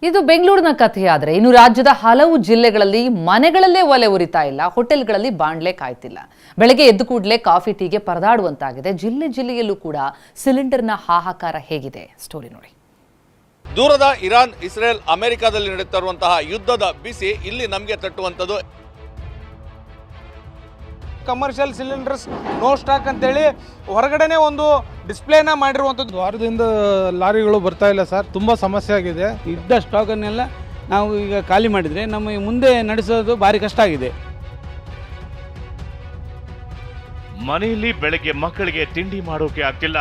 ಇದು ಬೆಂಗಳೂರಿನ ಕಥೆಯಾದರೆ ಇನ್ನು ರಾಜ್ಯದ ಹಲವು ಜಿಲ್ಲೆಗಳಲ್ಲಿ ಮನೆಗಳಲ್ಲೇ ಒಲೆ ಉರಿತಾ ಇಲ್ಲ, ಹೋಟೆಲ್ಗಳಲ್ಲಿ ಬಾಣ್ಲೆ ಕಾಯ್ತಿಲ್ಲ. ಬೆಳಗ್ಗೆ ಎದ್ದು ಕೂಡಲೇ ಕಾಫಿ ಟೀಗೆ ಪರದಾಡುವಂತಾಗಿದೆ. ಜಿಲ್ಲೆಯಲ್ಲೂ ಕೂಡ ಸಿಲಿಂಡರ್ನ ಹಾಹಾಕಾರ ಹೇಗಿದೆ ಸ್ಟೋರಿ ನೋಡಿ. ದೂರದ ಇರಾನ್, ಇಸ್ರೇಲ್, ಅಮೆರಿಕಾದಲ್ಲಿ ನಡೆಯುತ್ತಿರುವಂತಹ ಯುದ್ಧದ ಬಿಸಿ ಇಲ್ಲಿ ನಮಗೆ ತಟ್ಟುವಂಥದ್ದು. ಕಮರ್ಷಿಯಲ್ ಸಿಲಿಂಡರ್ಸ್ ನೋ ಸ್ಟಾಕ್ ಅಂತೇಳಿ ಹೊರಗಡೆನೆ ಒಂದು ಡಿಸ್ಪ್ಲೇನ ಮಾಡಿರುವಂಥದ್ದು. ವಾರದಿಂದ ಲಾರಿಗಳು ಬರ್ತಾ ಇಲ್ಲ ಸರ್, ತುಂಬಾ ಸಮಸ್ಯೆ ಆಗಿದೆ. ಇದ್ದ ಸ್ಟಾಕನ್ನೆಲ್ಲ ನಾವು ಈಗ ಖಾಲಿ ಮಾಡಿದರೆ ನಮ್ಮ ಮುಂದೆ ನಡೆಸೋದು ಭಾರಿ ಕಷ್ಟ ಆಗಿದೆ. ಮನೆಯಲ್ಲಿ ಬೆಳಗ್ಗೆ ಮಕ್ಕಳಿಗೆ ತಿಂಡಿ ಮಾಡೋಕೆ ಆಗ್ತಿಲ್ಲ,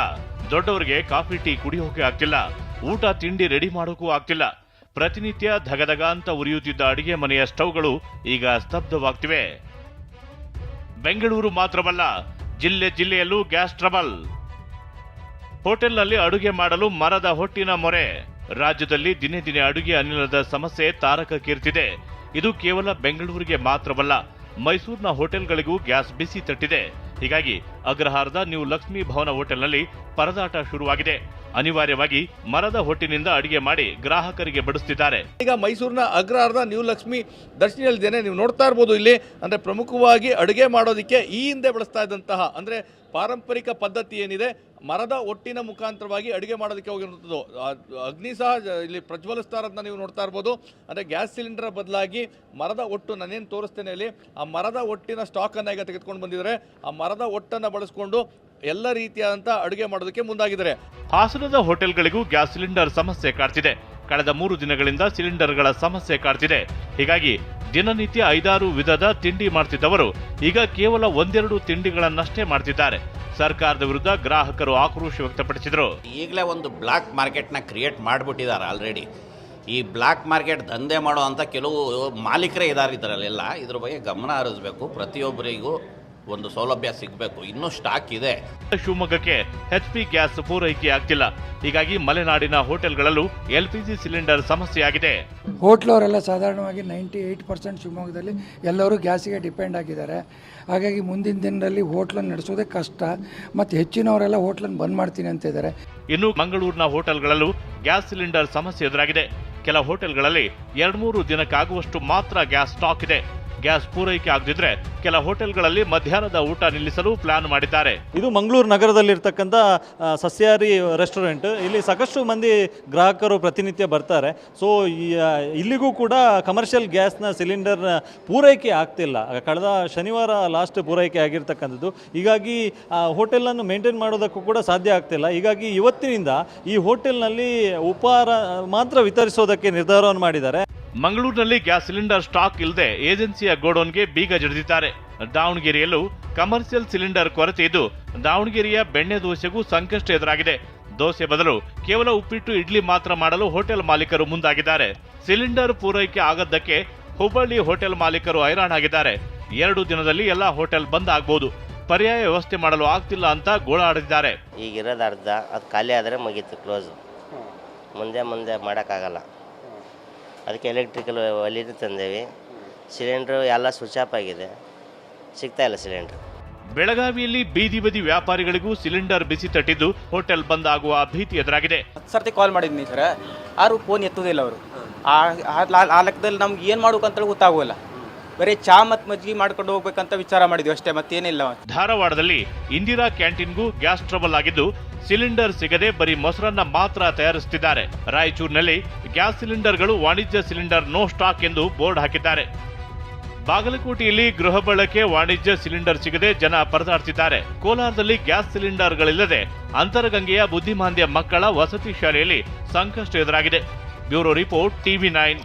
ದೊಡ್ಡವರಿಗೆ ಕಾಫಿ ಟೀ ಕುಡಿಯೋಕೆ ಆಗ್ತಿಲ್ಲ, ಊಟ ತಿಂಡಿ ರೆಡಿ ಮಾಡೋಕ್ಕೂ ಆಗ್ತಿಲ್ಲ. ಪ್ರತಿನಿತ್ಯ ಧಗಧಗ ಅಂತ ಉರಿಯುತ್ತಿದ್ದ ಅಡಿಗೆ ಮನೆಯ ಸ್ಟವ್ಗಳು ಈಗ ಸ್ತಬ್ಧವಾಗ್ತಿವೆ. ಬೆಂಗಳೂರು ಮಾತ್ರವಲ್ಲ, ಜಿಲ್ಲೆಯಲ್ಲೂ ಗ್ಯಾಸ್ ಟ್ರಬಲ್. ಹೋಟೆಲ್ನಲ್ಲಿ ಅಡುಗೆ ಮಾಡಲು ಮರದ ಹೊಟ್ಟಿನ ಮೊರೆ. ರಾಜ್ಯದಲ್ಲಿ ದಿನೇ ದಿನೇ ಅಡುಗೆ ಅನಿಲದ ಸಮಸ್ಯೆ ತಾರಕಕ್ಕೇರ್ತಿದೆ. ಇದು ಕೇವಲ ಬೆಂಗಳೂರಿಗೆ ಮಾತ್ರವಲ್ಲ, ಮೈಸೂರಿನ ಹೋಟೆಲ್ಗಳಿಗೂ ಗ್ಯಾಸ್ ಬಿಸಿ ತಟ್ಟಿದೆ. ಹೀಗಾಗಿ ಅಗ್ರಹಾರದ ನ್ಯೂ ಲಕ್ಷ್ಮೀ ಭವನ ಹೋಟೆಲ್ನಲ್ಲಿ ಪರದಾಟ ಶುರುವಾಗಿದೆ. ಅನಿವಾರ್ಯವಾಗಿ ಮರದ ಹೊಟ್ಟಿನಿಂದ ಅಡಿಗೆ ಮಾಡಿ ಗ್ರಾಹಕರಿಗೆ ಬಡಿಸುತ್ತಿದ್ದಾರೆ. ಈಗ ಮೈಸೂರಿನ ಅಗ್ರಹಾರದ ನ್ಯೂ ಲಕ್ಷ್ಮಿ ದರ್ಶನದಲ್ಲಿದ್ದೇನೆ. ನೀವು ನೋಡ್ತಾ ಇರ್ಬೋದು, ಇಲ್ಲಿ ಅಂದ್ರೆ ಪ್ರಮುಖವಾಗಿ ಅಡುಗೆ ಮಾಡೋದಕ್ಕೆ ಈ ಹಿಂದೆ ಬಳಸ್ತಾ ಇದ್ದಂತಹ ಅಂದ್ರೆ ಪಾರಂಪರಿಕ ಪದ್ಧತಿ ಏನಿದೆ, ಮರದ ಒಟ್ಟಿನ ಮುಖಾಂತರವಾಗಿ ಅಡುಗೆ ಮಾಡೋದಕ್ಕೆ ಹೋಗಿರುವಂಥದ್ದು. ಅಗ್ನಿ ಸಹ ಇಲ್ಲಿ ಪ್ರಜ್ವಲಿಸ್ತಾ ಇರೋದನ್ನ ನೀವು ನೋಡ್ತಾ ಇರ್ಬೋದು. ಅಂದರೆ ಗ್ಯಾಸ್ ಸಿಲಿಂಡರ್ ಬದಲಾಗಿ ಮರದ ಒಟ್ಟು, ನಾನೇನು ತೋರಿಸ್ತೇನೆ ಅಲ್ಲಿ, ಆ ಮರದ ಒಟ್ಟಿನ ಸ್ಟಾಕನ್ನು ಈಗ ತೆಗೆದುಕೊಂಡು ಬಂದಿದ್ದಾರೆ. ಆ ಮರದ ಒಟ್ಟನ್ನು ಬಳಸ್ಕೊಂಡು ಎಲ್ಲ ರೀತಿಯಾದಂಥ ಅಡುಗೆ ಮಾಡೋದಕ್ಕೆ ಮುಂದಾಗಿದ್ದಾರೆ. ಹಾಸನದ ಹೋಟೆಲ್ಗಳಿಗೂ ಗ್ಯಾಸ್ ಸಿಲಿಂಡರ್ ಸಮಸ್ಯೆ ಕಾಡ್ತಿದೆ. ಕಳೆದ 3 ದಿನಗಳಿಂದ ಸಿಲಿಂಡರ್ಗಳ ಸಮಸ್ಯೆ ಕಾಡ್ತಿದೆ. ಹೀಗಾಗಿ ದಿನನಿತ್ಯ 5-6 ವಿಧದ ತಿಂಡಿ ಮಾಡ್ತಿದ್ದವರು ಈಗ ಕೇವಲ 1-2 ತಿಂಡಿಗಳನ್ನಷ್ಟೇ ಮಾಡ್ತಿದ್ದಾರೆ. ಸರ್ಕಾರದ ವಿರುದ್ಧ ಗ್ರಾಹಕರು ಆಕ್ರೋಶ ವ್ಯಕ್ತಪಡಿಸಿದರು. ಈಗಲೇ ಒಂದು ಬ್ಲ್ಯಾಕ್ ಮಾರ್ಕೆಟ್ನ ಕ್ರಿಯೇಟ್ ಮಾಡಿಬಿಟ್ಟಿದ್ದಾರೆ ಆಲ್ರೆಡಿ. ಈ ಬ್ಲ್ಯಾಕ್ ಮಾರ್ಕೆಟ್ ದಂಧೆ ಮಾಡೋ ಅಂತ ಕೆಲವು ಮಾಲೀಕರೇ ಇದ್ದಾರೆ ಇದರಲ್ಲೆಲ್ಲ. ಇದ್ರ ಬಗ್ಗೆ ಗಮನ ಹರಿಸಬೇಕು. ಪ್ರತಿಯೊಬ್ಬರಿಗೂ ಒಂದು ಸೌಲಭ್ಯ ಸಿಗಬೇಕು. ಇನ್ನೂ ಸ್ಟಾಕ್ ಇದೆ. ಶಿವಮೊಗ್ಗಕ್ಕೆ HP ಗ್ಯಾಸ್ ಪೂರೈಕೆ ಆಗ್ತಿಲ್ಲ. ಹೀಗಾಗಿ ಮಲೆನಾಡಿನ ಹೋಟೆಲ್ಗಳಲ್ಲೂ LPG ಸಿಲಿಂಡರ್ ಸಮಸ್ಯೆಯಾಗಿದೆ. ಹೋಟ್ಲವರೆಲ್ಲ ಸಾಧಾರಣವಾಗಿ 98% ಶಿವಮೊಗ್ಗದಲ್ಲಿ ಎಲ್ಲರೂ ಗ್ಯಾಸಿಗೆ ಡಿಪೆಂಡ್ ಆಗಿದ್ದಾರೆ. ಹಾಗಾಗಿ ಮುಂದಿನ ದಿನದಲ್ಲಿ ಹೋಟ್ಲನ್ನು ನಡೆಸೋದೇ ಕಷ್ಟ. ಮತ್ತು ಹೆಚ್ಚಿನವರೆಲ್ಲ ಹೋಟ್ಲನ್ನು ಬಂದ್ ಮಾಡ್ತೀನಿ ಅಂತ ಇದ್ದಾರೆ. ಇನ್ನು ಮಂಗಳೂರಿನ ಹೋಟೆಲ್ಗಳಲ್ಲೂ ಗ್ಯಾಸ್ ಸಿಲಿಂಡರ್ ಸಮಸ್ಯೆ ಎದುರಾಗಿದೆ. ಕೆಲ ಹೋಟೆಲ್ಗಳಲ್ಲಿ 2-3 ದಿನಕ್ಕಾಗುವಷ್ಟು ಮಾತ್ರ ಗ್ಯಾಸ್ ಸ್ಟಾಕ್ ಇದೆ. ಗ್ಯಾಸ್ ಪೂರೈಕೆ ಆಗದಿದ್ರೆ ಕೆಲ ಹೋಟೆಲ್ಗಳಲ್ಲಿ ಮಧ್ಯಾಹ್ನದ ಊಟ ನಿಲ್ಲಿಸಲು ಪ್ಲಾನ್ ಮಾಡಿದ್ದಾರೆ. ಇದು ಮಂಗಳೂರು ನಗರದಲ್ಲಿರ್ತಕ್ಕಂಥ ಸಸ್ಯಾಹಾರಿ ರೆಸ್ಟೋರೆಂಟ್. ಇಲ್ಲಿ ಸಾಕಷ್ಟು ಮಂದಿ ಗ್ರಾಹಕರು ಪ್ರತಿನಿತ್ಯ ಬರ್ತಾರೆ. ಸೊ ಇಲ್ಲಿಗೂ ಕೂಡ ಕಮರ್ಷಿಯಲ್ ಗ್ಯಾಸ್ನ ಸಿಲಿಂಡರ್ ಪೂರೈಕೆ ಆಗ್ತಿಲ್ಲ. ಕಳೆದ ಶನಿವಾರ ಲಾಸ್ಟ್ ಪೂರೈಕೆ ಆಗಿರ್ತಕ್ಕಂಥದ್ದು. ಹೀಗಾಗಿ ಹೋಟೆಲನ್ನು ಮೇಂಟೈನ್ ಮಾಡೋದಕ್ಕೂ ಕೂಡ ಸಾಧ್ಯ ಆಗ್ತಿಲ್ಲ. ಹೀಗಾಗಿ ಇವತ್ತಿನಿಂದ ಈ ಹೋಟೆಲ್ನಲ್ಲಿ ಉಪಹಾರ ಮಾತ್ರ ವಿತರಿಸೋದಕ್ಕೆ ನಿರ್ಧಾರವನ್ನು ಮಾಡಿದ್ದಾರೆ. ಮಂಗಳೂರಿನಲ್ಲಿ ಗ್ಯಾಸ್ ಸಿಲಿಂಡರ್ ಸ್ಟಾಕ್ ಇಲ್ಲದೆ ಏಜೆನ್ಸಿಯ ಗೋಡೌನ್ಗೆ ಬೀಗ ಜಡಿದಿದ್ದಾರೆ. ದಾವಣಗೆರೆಯಲ್ಲೂ ಕಮರ್ಷಿಯಲ್ ಸಿಲಿಂಡರ್ ಕೊರತೆ ಇದ್ದು ದಾವಣಗೆರೆಯ ಬೆಣ್ಣೆ ದೋಸೆಗೂ ಸಂಕಷ್ಟ ಎದುರಾಗಿದೆ. ದೋಸೆ ಬದಲು ಕೇವಲ ಉಪ್ಪಿಟ್ಟು, ಇಡ್ಲಿ ಮಾತ್ರ ಮಾಡಲು ಹೋಟೆಲ್ ಮಾಲೀಕರು ಮುಂದಾಗಿದ್ದಾರೆ. ಸಿಲಿಂಡರ್ ಪೂರೈಕೆ ಆಗದ್ದಕ್ಕೆ ಹುಬ್ಬಳ್ಳಿ ಹೋಟೆಲ್ ಮಾಲೀಕರು ಹೈರಾಣಾಗಿದ್ದಾರೆ. 2 ದಿನದಲ್ಲಿ ಎಲ್ಲ ಹೋಟೆಲ್ ಬಂದ್ ಆಗಬಹುದು. ಪರ್ಯಾಯ ವ್ಯವಸ್ಥೆ ಮಾಡಲು ಆಗ್ತಿಲ್ಲ ಅಂತ ಗೋಳಾಡಿದ್ದಾರೆ. ಈಗಿರೋದು ಅರ್ಧ, ಅದು ಖಾಲಿ ಆದರೆ ಮುಗೀತು, ಕ್ಲೋಸ್. ಮುಂದೆ ಮಾಡೋಕ್ಕಾಗಲ್ಲ. ಅದಕ್ಕೆ ಎಲೆಕ್ಟ್ರಿಕಲ್ ಒಲಿದು ತಂದೇವಿ. ಸಿಲಿಂಡ್ರು ಎಲ್ಲ ಸ್ವಿಚ್ ಆಫ್ ಆಗಿದೆ, ಸಿಗ್ತಾ ಇಲ್ಲ ಸಿಲಿಂಡ್ರ್. ಬೆಳಗಾವಿಯಲ್ಲಿ ಬೀದಿ ಬದಿ ವ್ಯಾಪಾರಿಗಳಿಗೂ ಸಿಲಿಂಡರ್ ಬಿಸಿ ತಟ್ಟಿದ್ದು ಹೋಟೆಲ್ ಬಂದ್ ಆಗುವ ಭೀತಿ ಎದುರಾಗಿದೆ. 10 ಸರ್ತಿ ಕಾಲ್ ಮಾಡಿದ್ನಿ ಸರ್, ಯಾರು ಫೋನ್ ಎತ್ತೋದಿಲ್ಲ ಅವರು. ಆ ಲೆಕ್ಕದಲ್ಲಿ ನಮ್ಗೆ ಏನು ಮಾಡ್ಬೇಕಂತೇಳಿ ಗೊತ್ತಾಗೋಲ್ಲ. ಬರೀ ಚಾ ಮತ್ತು ಮಜ್ಜಿಗೆ ಮಾಡ್ಕೊಂಡು ಹೋಗ್ಬೇಕಂತ ವಿಚಾರ ಮಾಡಿದ್ವಿ ಅಷ್ಟೇ, ಮತ್ತೇನಿಲ್ಲ. ಧಾರವಾಡದಲ್ಲಿ ಇಂದಿರಾ ಕ್ಯಾಂಟೀನ್ಗೂ ಗ್ಯಾಸ್ ಟ್ರಬಲ್ ಆಗಿದ್ದು ಸಿಲಿಂಡರ್ ಸಿಗದೆ ಬರೀ ಮೊಸರನ್ನ ಮಾತ್ರ ತಯಾರಿಸುತ್ತಿದ್ದಾರೆ. ರಾಯಚೂರಿನಲ್ಲಿ ಗ್ಯಾಸ್ ಸಿಲಿಂಡರ್ಗಳು ವಾಣಿಜ್ಯ ಸಿಲಿಂಡರ್ ನೋ ಸ್ಟಾಕ್ ಎಂದು ಬೋರ್ಡ್ ಹಾಕಿದ್ದಾರೆ. ಬಾಗಲಕೋಟೆಯಲ್ಲಿ ಗೃಹ ಬಳಕೆ ವಾಣಿಜ್ಯ ಸಿಲಿಂಡರ್ ಸಿಗದೆ ಜನ ಪರದಾಡ್ತಿದ್ದಾರೆ. ಕೋಲಾರದಲ್ಲಿ ಗ್ಯಾಸ್ ಸಿಲಿಂಡರ್ಗಳಿಲ್ಲದೆ ಅಂತರಗಂಗೆಯ ಬುದ್ಧಿಮಾಂದ್ಯ ಮಕ್ಕಳ ವಸತಿ ಶಾಲೆಯಲ್ಲಿ ಸಂಕಷ್ಟ ಎದುರಾಗಿದೆ. Bureau report, TV9.